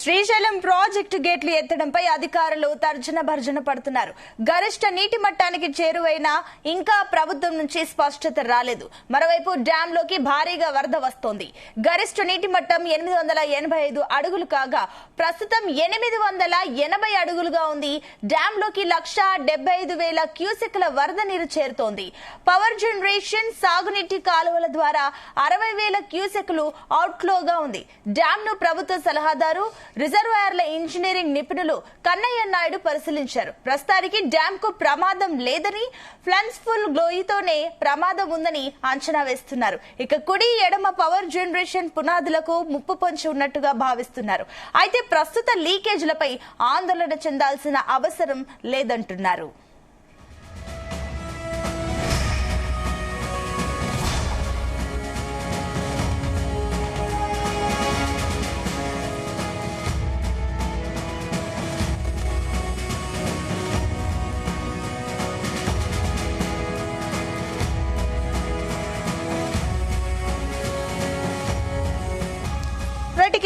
Srisailam project గేట్లు ఎత్తడంపై అధికారులు తర్జన భర్జన పడుతున్నారు. గరిష్ట నీటి మట్టానికి చేరువైనా ఇంకా ప్రభుత్వం నుంచి స్పష్టత రాలేదు. మరోవైపు డ్యాం లోకి భారీగా వరద వస్తోంది. గరిష్ట నీటి మట్టం 885 అడుగులు కాగా ప్రస్తుతం 880 అడుగులుగా ఉంది. డ్యాం లోకి 1,75,000 క్యూసెక్ల వరద నీరు చేరుతోంది. పవర్ జనరేషన్, సాగునీటి కాలువల ద్వారా 60,000 క్యూసెక్లు అవుట్ఫ్లోగా ఉంది. డ్యాం ను ప్రభుత్వ సలహాదారు, రిజర్వాయర్ల ఇంజనీరింగ్ నిపుణులు కన్నయ్య నాయుడు పరిశీలించారు. ప్రస్తుతానికి డ్యాం కు ప్రమాదం లేదని, ఫ్లన్స్ ఫుల్ గ్లోయితోనే ప్రమాదం ఉందని అంచనా వేస్తున్నారు. ఇక కుడి ఎడమ పవర్ జనరేషన్ పునాదులకు ముప్పు పొంచి ఉన్నట్టుగా భావిస్తున్నారు. అయితే ప్రస్తుత లీకేజీలపై ఆందోళన చెందాల్సిన అవసరం లేదంటున్నారు.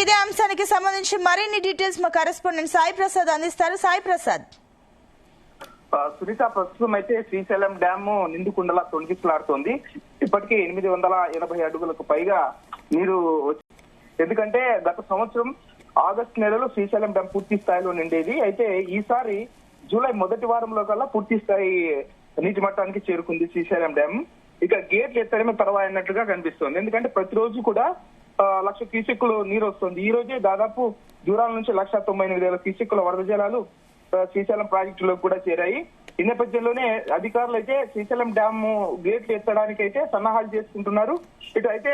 ఇదే అంశానికి సంబంధించి మరిన్ని డీటెయిల్స్ మా కరెస్పాండెంట్ సాయి ప్రసాద్ అందిస్తారు. సాయి ప్రసాద్. సునీత, ప్రస్తుతం అయితే శ్రీశైలం డ్యామ్ నిండుకుండలా తొలగిస్తులాడుతోంది. ఇప్పటికే 880 అడుగులకు పైగా నీరు. ఎందుకంటే గత సంవత్సరం ఆగస్టు నెలలో శ్రీశైలం డ్యామ్ పూర్తి స్థాయిలో నిండేది. అయితే ఈసారి జూలై మొదటి వారంలో కల్లా పూర్తి స్థాయి నీటి మట్టానికి చేరుకుంది శ్రీశైలం డ్యామ్. ఇక గేట్లు ఎత్తడమే పర్వాయినట్లుగా కనిపిస్తోంది. ఎందుకంటే ప్రతిరోజు కూడా 1,00,000 క్యూసెక్కులు నీరు వస్తుంది. ఈ రోజే దాదాపు దూరాల నుంచి 1,98,000 క్యూసెక్కుల వరద జలాలు శ్రీశైలం ప్రాజెక్టులో కూడా చేరాయి. ఈ నేపథ్యంలోనే అధికారులు అయితే శ్రీశైలం డ్యామ్ గేట్లు ఎత్తడానికి అయితే సన్నాహాలు చేసుకుంటున్నారు. ఇటు అయితే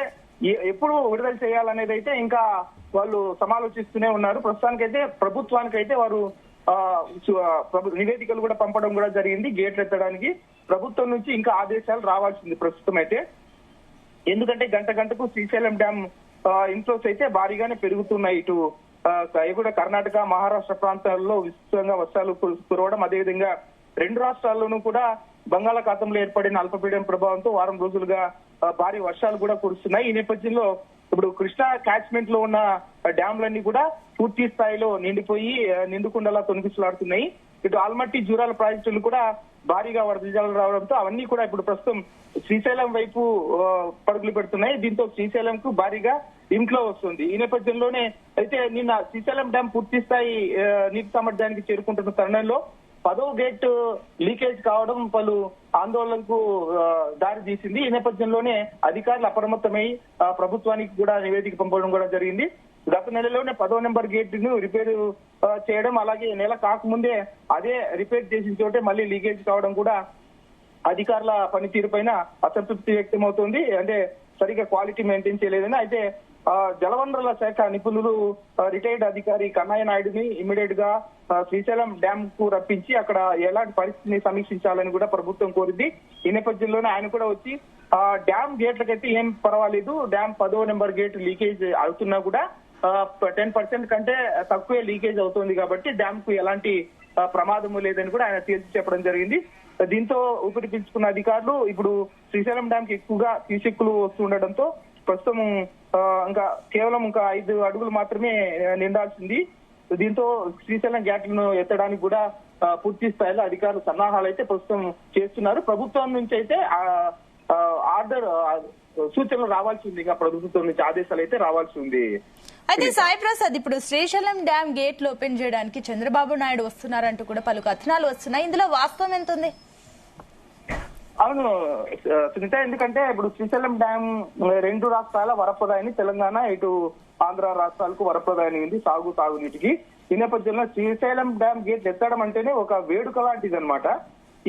ఎప్పుడు విడుదల చేయాలనేది అయితే ఇంకా వాళ్ళు సమాలోచిస్తూనే ఉన్నారు. ప్రస్తుతానికైతే ప్రభుత్వానికైతే వారు నివేదికలు కూడా పంపడం కూడా జరిగింది. గేట్లు ఎత్తడానికి ప్రభుత్వం నుంచి ఇంకా ఆదేశాలు రావాల్సింది ప్రస్తుతం అయితే. ఎందుకంటే గంట గంటకు శ్రీశైలం డ్యామ్ ఇన్ఫ్లోస్ అయితే భారీగానే పెరుగుతున్నాయి. ఇటు కూడా కర్ణాటక, మహారాష్ట్ర ప్రాంతాల్లో విస్తృతంగా వర్షాలు కురవడం, అదేవిధంగా రెండు రాష్ట్రాల్లోనూ కూడా బంగాళాఖాతంలో ఏర్పడిన అల్పపీడనం ప్రభావంతో వారం రోజులుగా భారీ వర్షాలు కూడా కురుస్తున్నాయి. ఈ నేపథ్యంలో ఇప్పుడు కృష్ణా క్యాచ్మెంట్ లో ఉన్న డ్యాంలన్నీ కూడా పూర్తి స్థాయిలో నిండిపోయి నిండుకుండలా తొలగిసలాడుతున్నాయి. ఇటు ఆల్మట్టి, జూరాల ప్రాజెక్టులు కూడా భారీగా వరద జలాలు రావడంతో అవన్నీ కూడా ఇప్పుడు ప్రస్తుతం శ్రీశైలం వైపు పరుగులు పెడుతున్నాయి. దీంతో శ్రీశైలం కు భారీగా ఇంట్లో వస్తుంది. ఈ నేపథ్యంలోనే అయితే నిన్న శ్రీశైలం డ్యామ్ పూర్తి స్థాయి నీటి సామర్థ్యానికి చేరుకుంటున్న తరుణంలో 10వ గేట్ లీకేజ్ కావడం పలు ఆందోళనకు దారి తీసింది. ఈ నేపథ్యంలోనే అధికారులు అప్రమత్తమై ప్రభుత్వానికి కూడా నివేదిక పంపడం కూడా జరిగింది. గత నెలలోనే 10వ నెంబర్ గేట్ ను రిపేర్ చేయడం, అలాగే నెల కాకముందే అదే రిపేర్ చేసిన చోటే మళ్ళీ లీకేజ్ కావడం కూడా అధికారుల పనితీరు పైన అసంతృప్తి వ్యక్తమవుతోంది. అంటే సరిగ్గా క్వాలిటీ మెయింటైన్ చేయలేదని. అయితే జలవనరుల శాఖ నిపుణులు రిటైర్డ్ అధికారి కన్నయ్య నాయుడుని ఇమ్మీడియట్ గా శ్రీశైలం డ్యామ్ కు రప్పించి అక్కడ ఎలాంటి పరిస్థితిని సమీక్షించాలని కూడా ప్రభుత్వం కోరింది. ఈ నేపథ్యంలోనే ఆయన కూడా వచ్చి డ్యామ్ గేట్లకైతే ఏం పర్వాలేదు, డ్యామ్ 10వ నెంబర్ గేట్ లీకేజ్ అవుతున్నా కూడా 10% కంటే తక్కువే లీకేజ్ అవుతుంది కాబట్టి డ్యామ్ కు ఎలాంటి ప్రమాదము లేదని కూడా ఆయన తేల్చి చెప్పడం జరిగింది. దీంతో ఊపిరి పీల్చుకున్న అధికారులు ఇప్పుడు శ్రీశైలం డ్యామ్ కి ఎక్కువగా క్యూసెక్కులు వస్తుండటంతో ప్రస్తుతం కేవలం 5 అడుగులు మాత్రమే నిండాల్సింది. దీంతో శ్రీశైలం గేట్లను ఎత్తడానికి కూడా పూర్తి స్థాయిలో అధికారులు సన్నాహాలు అయితే ప్రస్తుతం చేస్తున్నారు. ప్రభుత్వం నుంచి అయితే ఆర్డర్ సూచనలు రావాల్సి ఉంది. ప్రభుత్వం నుంచి ఆదేశాలు అయితే రావాల్సి ఉంది. అయితే సాయి ప్రసాద్, ఇప్పుడు శ్రీశైలం డ్యామ్ గేట్లు ఓపెన్ చేయడానికి చంద్రబాబు నాయుడు వస్తున్నారంటూ కూడా పలు కథనాలు వస్తున్నాయి. ఇందులో వాస్తవం ఎంత ఉంది? అవును సునీత, ఎందుకంటే ఇప్పుడు శ్రీశైలం డ్యామ్ రెండు రాష్ట్రాల వరప్రదాయని, తెలంగాణ ఇటు ఆంధ్ర రాష్ట్రాలకు వరప్రదాయని ఉంది తాగునీటికి. ఈ నేపథ్యంలో శ్రీశైలం డ్యామ్ గేట్లు ఎత్తడం అంటేనే ఒక వేడుక లాంటిది అనమాట.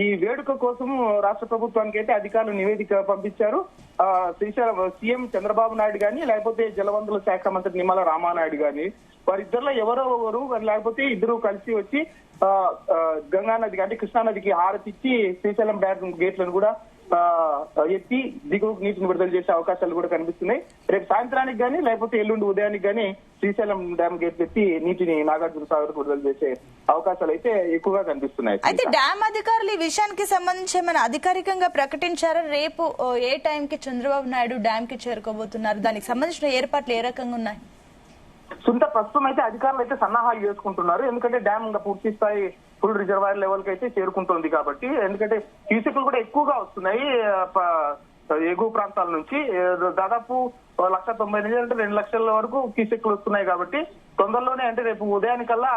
ఈ వేడుక కోసం రాష్ట్ర ప్రభుత్వానికి అయితే అధికారులు నివేదిక పంపించారు. శ్రీశైలం సీఎం చంద్రబాబు నాయుడు గాని, లేకపోతే జలవనరుల శాఖ మంత్రి నిమ్మల రామానాయుడు గాని, వారిద్దరిలో ఎవరు లేకపోతే ఇద్దరు కలిసి వచ్చి గంగా నదికి అంటే కృష్ణా నదికి హారతిచ్చి శ్రీశైలం డ్యామ్ గేట్లను కూడా ఎత్తి దిగువకు నీటిని విడుదల చేసే అవకాశాలు కూడా కనిపిస్తున్నాయి. రేపు సాయంత్రానికి గానీ లేకపోతే ఎల్లుండి ఉదయానికి గానీ శ్రీశైలం డ్యామ్ గేట్లు ఎత్తి నీటిని నాగార్జున సాగర్ విడుదల చేసే అవకాశాలు అయితే ఎక్కువగా కనిపిస్తున్నాయి. అయితే డ్యామ్ అధికారులు ఈ విషయానికి సంబంధించి ఏమైనా అధికారికంగా ప్రకటించారా? రేపు ఏ టైంకి చంద్రబాబు నాయుడు డ్యామ్ కి చేరుకోబోతున్నారు? దానికి సంబంధించిన ఏర్పాట్లు ఏ రకంగా ఉన్నాయి? సుంత ప్రస్తుతం అయితే అధికారులు అయితే సన్నాహాలు చేసుకుంటున్నారు. ఎందుకంటే డ్యామ్ ఇంకా పూర్తి స్థాయి ఫుల్ రిజర్వాయర్ లెవెల్ కి అయితే చేరుకుంటుంది కాబట్టి. ఎందుకంటే క్యూసెక్లు కూడా ఎక్కువగా వస్తున్నాయి ఎగువ ప్రాంతాల నుంచి. దాదాపు 1,90,000 అంటే 2 లక్షల వరకు క్యూసెక్లు వస్తున్నాయి కాబట్టి తొందరలోనే అంటే రేపు ఉదయానికల్లా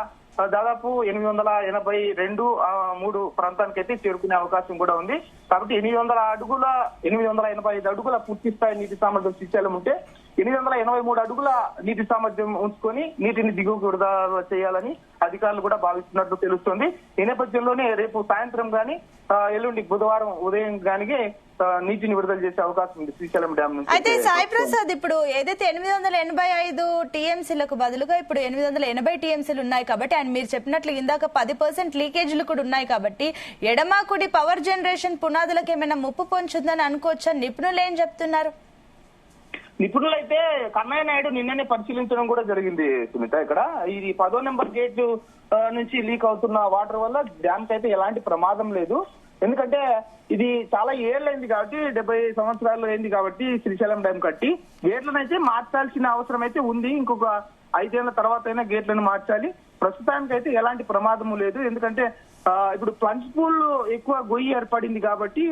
దాదాపు 882 ప్రాంతానికి అయితే చేరుకునే అవకాశం కూడా ఉంది. కాబట్టి 885 అడుగుల పూర్తి స్థాయి నీటి సామర్థ్యం శ్రీశైలం ఉంటే 883 అడుగుల నీటి సామర్థ్యం ఉంచుకొని నీటిని దిగువకు విడుదల చేయాలని అధికారులు కూడా భావిస్తున్నట్లు తెలుస్తోంది. ఈ నేపథ్యంలోనే రేపు సాయంత్రం గానీ ఎల్లుండి బుధవారం ఉదయం గానీ నీటిని విడుదల చేసే అవకాశం ఉంది శ్రీశైలం డ్యామ్ నుంచి. అయితే సాయి ప్రసాద్, ఇప్పుడు ఏదైతే 885 టీఎంసీలకు బదులుగా ఇప్పుడు 880 టీఎంసీలు ఉన్నాయి కాబట్టి, అండ్ మీరు చెప్పినట్లు ఇందాక 10% లీకేజీలు కూడా ఉన్నాయి కాబట్టి ఎడమాకుడి పవర్ జనరేషన్ పునాదులకు ఏమైనా ముప్పు పొంచుందని అనుకోవచ్చా? నిపుణులు ఏం చెప్తున్నారు? నిపుణులైతే కన్నయ్య నాయుడు నిన్ననే పరిశీలించడం కూడా జరిగింది సునీత. ఇక్కడ ఇది 10వ నెంబర్ గేట్ నుంచి లీక్ అవుతున్న వాటర్ వల్ల డ్యామ్ కి అయితే ఎలాంటి ప్రమాదం లేదు. ఎందుకంటే ఇది చాలా ఏళ్ళైంది కాబట్టి, 70 సంవత్సరాలు అయింది కాబట్టి శ్రీశైలం డ్యామ్ కట్టి గేట్లను అయితే మార్చాల్సిన అవసరం అయితే ఉంది. ఇంకొక 5 ఏళ్ల తర్వాత అయినా గేట్లను మార్చాలి. ప్రస్తుతానికి అయితే ఎలాంటి ప్రమాదము లేదు. ఎందుకంటే ఇప్పుడు ప్లంజ్ పూల్ ఎక్కువ గొయ్యి ఏర్పడింది కాబట్టి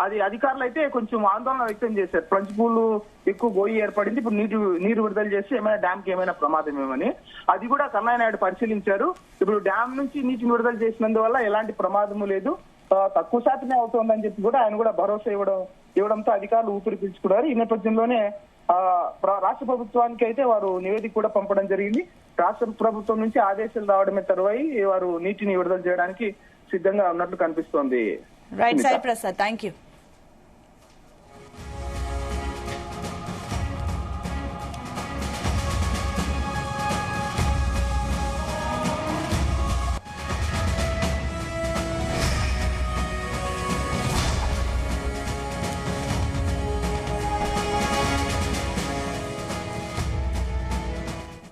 అది అధికారులు అయితే కొంచెం ఆందోళన వ్యక్తం చేశారు. ప్లంజ్ పూల్ ఎక్కువ గొయ్యి ఏర్పడింది, ఇప్పుడు నీరు విడుదల చేసి ఏమైనా డ్యామ్ కి ఏమైనా ప్రమాదం ఏమని అది కూడా కన్నయ్య నాయుడు పరిశీలించారు. ఇప్పుడు డ్యామ్ నుంచి నీటిని విడుదల చేసినందువల్ల ఎలాంటి ప్రమాదము లేదు, తక్కువ శాతమే అవుతోందని చెప్పి కూడా ఆయన కూడా భరోసా ఇవ్వడంతో అధికారులు ఊపిరి పీల్చుకున్నారు. ఈ నేపథ్యంలోనే రాష్ట్ర ప్రభుత్వానికి అయితే వారు నివేదిక కూడా పంపడం జరిగింది. రాష్ట్ర ప్రభుత్వం నుంచి ఆదేశాలు రావడమే తరువాయి వారు నీటిని విడుదల చేయడానికి సిద్ధంగా ఉన్నట్లు కనిపిస్తోంది. Right Sai Prasad, thank you.